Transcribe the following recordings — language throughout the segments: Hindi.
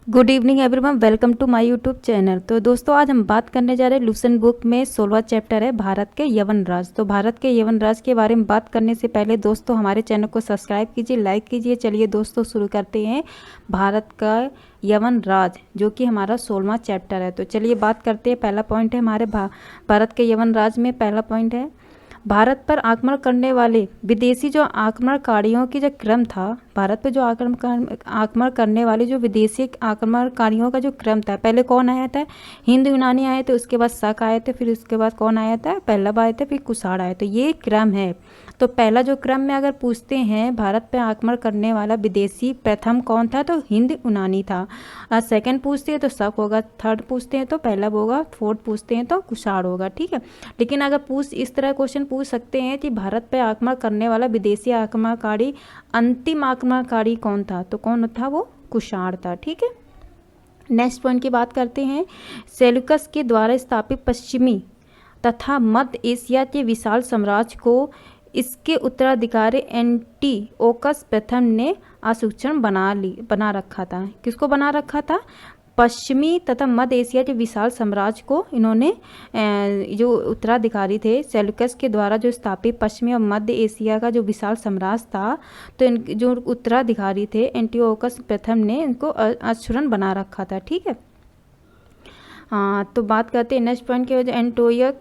Good evening everyone, welcome to my YouTube channel. तो दोस्तों आज हम बात करने जा रहे हैं लूसेंट बुक में 16वां चैप्टर है भारत के यवन राज। तो भारत के यवन राज के बारे में बात करने से पहले दोस्तों हमारे चैनल को सब्सक्राइब कीजिए, लाइक कीजिए। चलिए दोस्तों शुरू करते हैं भारत का यवन राज जो कि हमारा 16वां चैप्टर है। तो चलिए बात करते हैं। पहला पॉइंट है हमारे भारत के यवन राज में पहला पॉइंट है भारत पर आक्रमण करने वाले विदेशी जो आक्रमणकारियों की जो क्रम था, भारत पर जो आक्रमण करने वाले जो विदेशी आक्रमणकारियों का जो क्रम था, पहले कौन आया था? हिंद यूनानी आए थे, उसके बाद शक आए थे, फिर उसके बाद कौन आया था? पल्लव आए थे, फिर कुषाण आए। तो ये क्रम है। तो पहला जो क्रम में अगर पूछते हैं भारत पर आक्रमण करने वाला विदेशी प्रथम कौन था, तो हिंद यूनानी था। सेकंड पूछते हैं तो शक होगा, थर्ड पूछते हैं तो पल्लव होगा, फोर्थ पूछते हैं तो कुषाण होगा। ठीक है, लेकिन अगर इस तरह क्वेश्चन पूछ सकते हैं कि भारत पर आक्रमण करने वाला विदेशी आक्रमणकारी अंतिम आक्रमणकारी कौन था, तो कौन था? वो कुषाण था। ठीक है, नेक्स्ट पॉइंट की बात करते हैं। सेल्यूकस के द्वारा स्थापित पश्चिमी तथा मध्य एशिया के विशाल साम्राज्य को इसके उत्तराधिकारी एंटीओकस प्रथम ने असूचन बना रखा था। किसको बना रखा था? पश्चिमी तथा मध्य एशिया के विशाल साम्राज्य को इन्होंने जो उत्तराधिकारी थे सेल्यूकस के द्वारा जो स्थापित पश्चिमी और मध्य एशिया का जो विशाल साम्राज्य था, तो इन जो उत्तराधिकारी थे एंटीओकस प्रथम ने इनको अक्षुरन बना रखा था। ठीक है, हाँ, तो बात करते हैं नेक्स्ट पॉइंट की वजह।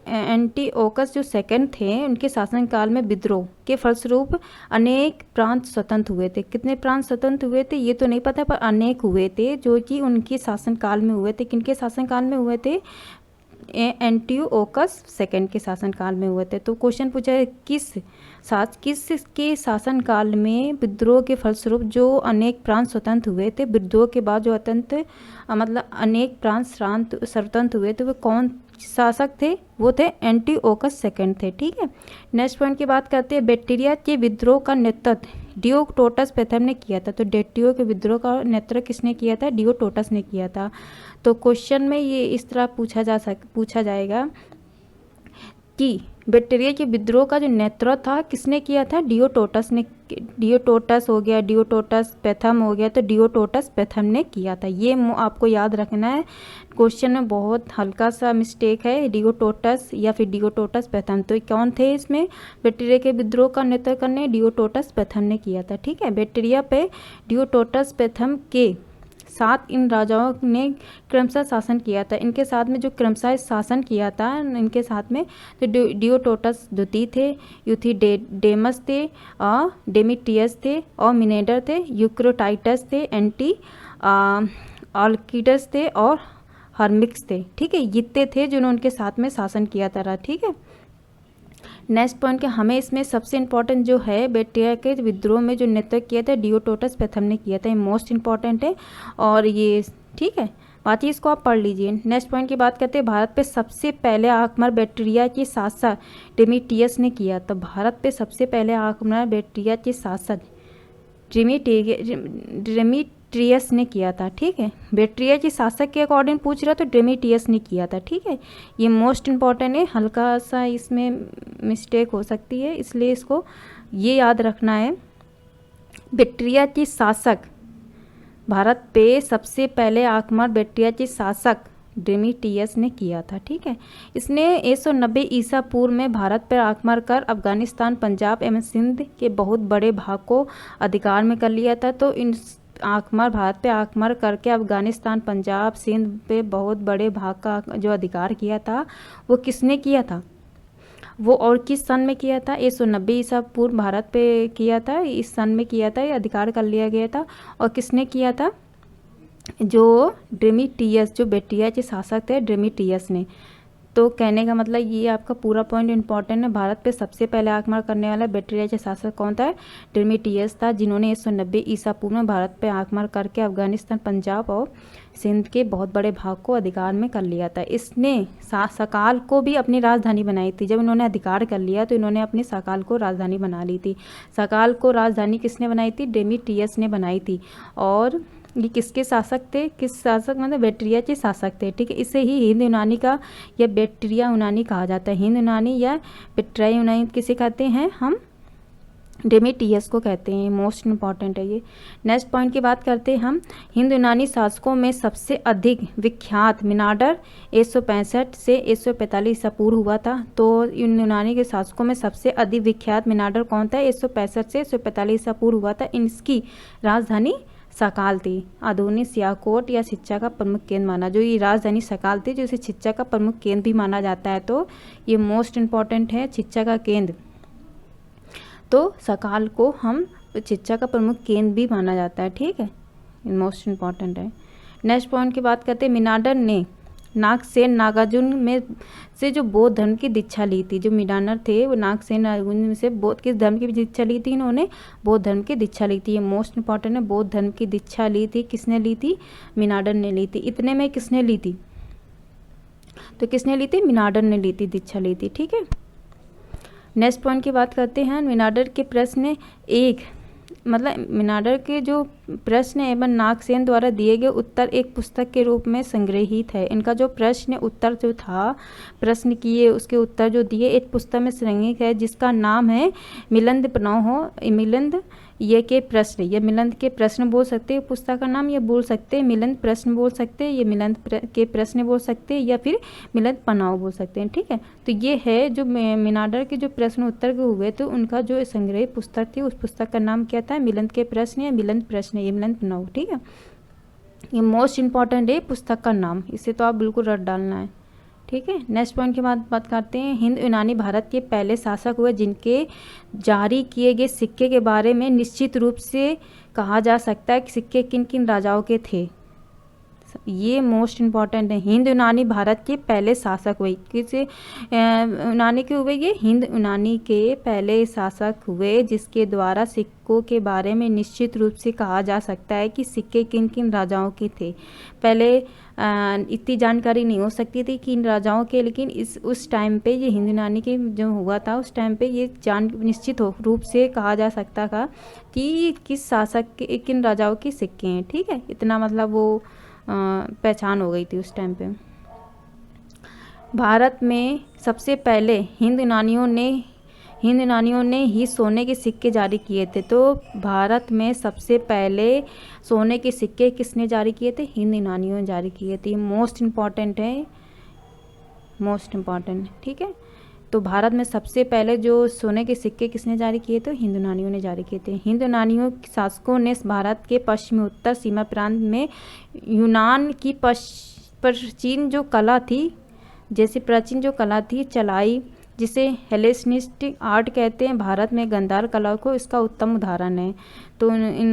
एंटीओकस जो सेकंड थे, उनके शासनकाल में विद्रोह के फलस्वरूप अनेक प्रांत स्वतंत्र हुए थे। कितने प्रांत स्वतंत्र हुए थे ये तो नहीं पता, पर अनेक हुए थे जो कि उनके शासनकाल में हुए थे। किनके शासनकाल में हुए थे? एंटीओकस सेकंड के शासनकाल में हुए थे। तो क्वेश्चन पूछा है किस के शासनकाल में विद्रोह के फलस्वरूप जो अनेक प्रांत स्वतंत्र हुए थे, विद्रोह के बाद जो मतलब अनेक प्रांत स्वतंत्र हुए थे, वो कौन शासक थे? वो थे एंटीओकस सेकंड थे। ठीक है, नेक्स्ट पॉइंट की बात करते हैं। बैक्टीरिया के विद्रोह का नेतृत्व डियोटोटस प्रथम ने किया था। तो डेटियो के विद्रोह का नेतृत्व किसने किया था? डियोटोटस ने किया था। तो क्वेश्चन में ये इस तरह पूछा जाएगा कि बैक्टीरिया के विद्रोह का जो नेतृत्व था किसने किया था? डियोटोटस ने। डियोटोटस हो गया, डियोटोटस प्रथम हो गया, तो डियोटोटस प्रथम ने किया था। ये आपको याद रखना है, क्वेश्चन में बहुत हल्का सा मिस्टेक है, डियोटोटस या फिर डियोटोटस प्रथम। तो कौन थे इसमें? बैक्टीरिया के विद्रोह का नेतृत्व करने डियोटोटस प्रथम ने किया था। ठीक है, बैक्टीरिया पे डियोटोटस प्रथम के साथ इन राजाओं ने क्रमशः शासन किया था। इनके साथ में जो क्रमशः शासन किया था, इनके साथ में तो डियोटोटस द्वितीय थे, यूथिडेमस थे, और डेमिट्रियस थे, और मिनेडर थे, यूक्रोटाइटस थे, एंटी आल्किडस थे, और हर्मिक्स थे। ठीक है, ये थे जिन्होंने उनके साथ में शासन किया था। ठीक है, नेक्स्ट पॉइंट के हमें इसमें सबसे इंपॉर्टेंट जो है बैक्टीरिया के विद्रोह में जो नेतृत्व किया था डियोटोटस प्रथम ने किया था। ये मोस्ट इंपॉर्टेंट है और ये ठीक है, बाकी इसको आप पढ़ लीजिए। नेक्स्ट पॉइंट की बात करते हैं। भारत पे सबसे पहले आक्रमण बैक्टीरिया के शासक डेमिट्रियस ने किया। तो भारत पे सबसे पहले आक्रमण बैक्टीरिया के शासक डेमिट्रियस ने किया था। ठीक है, बैक्टीरिया के शासक के अकॉर्डिंग पूछ रहा तो डेमिट्रियस ने किया था। ठीक है, ये मोस्ट इंपॉर्टेंट है, हल्का सा इसमें मिस्टेक हो सकती है, इसलिए इसको ये याद रखना है। बैक्टीरिया के शासक भारत पे सबसे पहले आक्रमण बैक्टीरिया के शासक डेमिट्रियस ने किया था। ठीक है, इसने 190 ईसा पूर्व में भारत पर आक्रमण कर अफगानिस्तान, पंजाब एवं सिंध के बहुत बड़े भाग को अधिकार में कर लिया था। तो इन भारत पे आक्रमण करके अफगानिस्तान, पंजाब, सिंध पे बहुत बड़े भाग का जो अधिकार किया था वो किसने किया था? वो और किस सन में किया था? 190 ईसा पूर्व भारत पे किया था, इस सन में किया था, ये अधिकार कर लिया गया था। और किसने किया था? जो डेमिट्रियस, जो बैक्टीरिया के शासक थे डेमिट्रियस ने। तो कहने का मतलब ये आपका पूरा पॉइंट इंपॉर्टेंट है। भारत पे सबसे पहले आक्रमण करने वाला बैक्टीरिया के शासक कौन था? डेमिट्रियस था, जिन्होंने 190 ईसा पूर्व में भारत पे आक्रमण करके अफगानिस्तान, पंजाब और सिंध के बहुत बड़े भाग को अधिकार में कर लिया था। इसने सकाल को भी अपनी राजधानी बनाई थी। जब इन्होंने अधिकार कर लिया तो इन्होंने अपनी सकाल को राजधानी बना ली थी। सकाल को राजधानी किसने बनाई थी? डेमिट्रियस ने बनाई थी। और ये किसके शासक थे? किस शासक? मतलब बैक्टीरिया के शासक थे। ठीक है, इसे ही हिंद यूनानी का या बैक्टीरिया यूनानी कहा जाता है। हिंद यूनानी या बैक्टीरिया यूनानी किसे कहते हैं हम? डेमेटियस को कहते हैं, मोस्ट इम्पॉर्टेंट है ये। नेक्स्ट पॉइंट की बात करते हैं हम, हिंद यूनानी शासकों में सबसे अधिक विख्यात मिनांडर 165 से 145 ईसा पूर्व हुआ था। तो इन यूनानी के शासकों में सबसे अधिक विख्यात मिनांडर कौन था? 165 से 145 ईसा पूर्व हुआ था। इसकी राजधानी सकाल थी। आधुनिक सियाकोट या शिक्षा का प्रमुख केंद्र माना, जो ये राजधानी सकाल थी, जो इसे शिक्षा का प्रमुख केंद्र भी माना जाता है। तो ये मोस्ट इम्पॉर्टेंट है, शिक्षा का केंद्र। तो सकाल को हम शिक्षा का प्रमुख केंद्र भी माना जाता है, ठीक है, मोस्ट इम्पॉर्टेंट है। नेक्स्ट पॉइंट की बात करते हैं, मिनांडर ने नागसेन नागार्जुन में से जो बौद्ध धर्म की दीक्षा ली थी। जो मिनांडर थे वो नागसेन नागार्जुन से बौद्ध किस धर्म की दीक्षा ली थी? इन्होंने बौद्ध धर्म की दीक्षा ली थी। ये मोस्ट इंपॉर्टेंट है, बौद्ध धर्म की दीक्षा ली थी। किसने ली थी? मिनांडर ने ली थी। इतने में किसने ली थी? तो किसने ली थी? मिनांडर ने ली थी, दीक्षा ली थी, ठीक है। नेक्स्ट पॉइंट की बात करते हैं, मिनांडर के प्रश्न एक, मतलब मिनांडर के जो प्रश्न एवं नागसेन द्वारा दिए गए उत्तर एक पुस्तक के रूप में संग्रहित है। इनका जो प्रश्न उत्तर जो था, प्रश्न किए उसके उत्तर जो दिए, एक पुस्तक में संग्रहित है, जिसका नाम है मिलिंद पनोह मिलिंद ये के प्रश्न। ये मिलिंद के प्रश्न बोल सकते हैं पुस्तक का नाम, ये बोल सकते हैं मिलिंद प्रश्न बोल सकते हैं, ये मिलिंद के प्रश्न बोल सकते हैं, या फिर मिलिंद पनोह बोल सकते हैं, ठीक है। तो ये है जो मिनांडर के जो प्रश्न उत्तर के हुए थे, उनका जो संग्रहित पुस्तक थी, उस पुस्तक का नाम क्या था? मिलिंद के प्रश्न या मिलिंद प्रश्न, ये मिलिंद पनोह, ठीक है। ये मोस्ट इंपॉर्टेंट है पुस्तक का नाम, इसे तो आप बिल्कुल रट डालना है, ठीक है। नेक्स्ट पॉइंट की बात करते हैं, हिंद यूनानी भारत के पहले शासक हुए जिनके जारी किए गए सिक्के के बारे में निश्चित रूप से कहा जा सकता है कि सिक्के किन किन राजाओं के थे। ये मोस्ट इम्पॉर्टेंट है, हिंद यूनानी भारत के पहले शासक हुए। किसे यूनानी के हुए? ये हिंद यूनानी के पहले शासक हुए जिसके द्वारा सिक्कों के बारे में निश्चित रूप से कहा जा सकता है कि सिक्के किन किन राजाओं के थे। पहले इतनी जानकारी नहीं हो सकती थी कि इन राजाओं के, लेकिन उस टाइम पे ये हिंद यूनानी के जो हुआ था, उस टाइम पे ये निश्चित रूप से कहा जा सकता था कि किस शासक के, किन राजाओं के सिक्के हैं, ठीक है। इतना मतलब वो पहचान हो गई थी उस टाइम पे। भारत में सबसे पहले हिंद यूनानियों ने ही सोने के सिक्के जारी किए थे। तो भारत में सबसे पहले सोने के सिक्के किसने जारी किए थे? हिंद यूनानियों ने जारी किए थे। मोस्ट इम्पॉर्टेंट है, मोस्ट इम्पॉर्टेंट, ठीक है। तो भारत में सबसे पहले जो सोने के सिक्के किसने जारी किए थे? हिंद यूनानियों ने जारी किए थे। हिंद यूनानियों शासकों ने भारत के पश्चिमी उत्तर सीमा प्रांत में यूनान की प्राचीन जो कला थी, जैसे प्राचीन जो कला थी चलाई, जिसे हेलेनिस्टिक आर्ट कहते हैं। भारत में गंधार कला को इसका उत्तम उदाहरण है। तो इन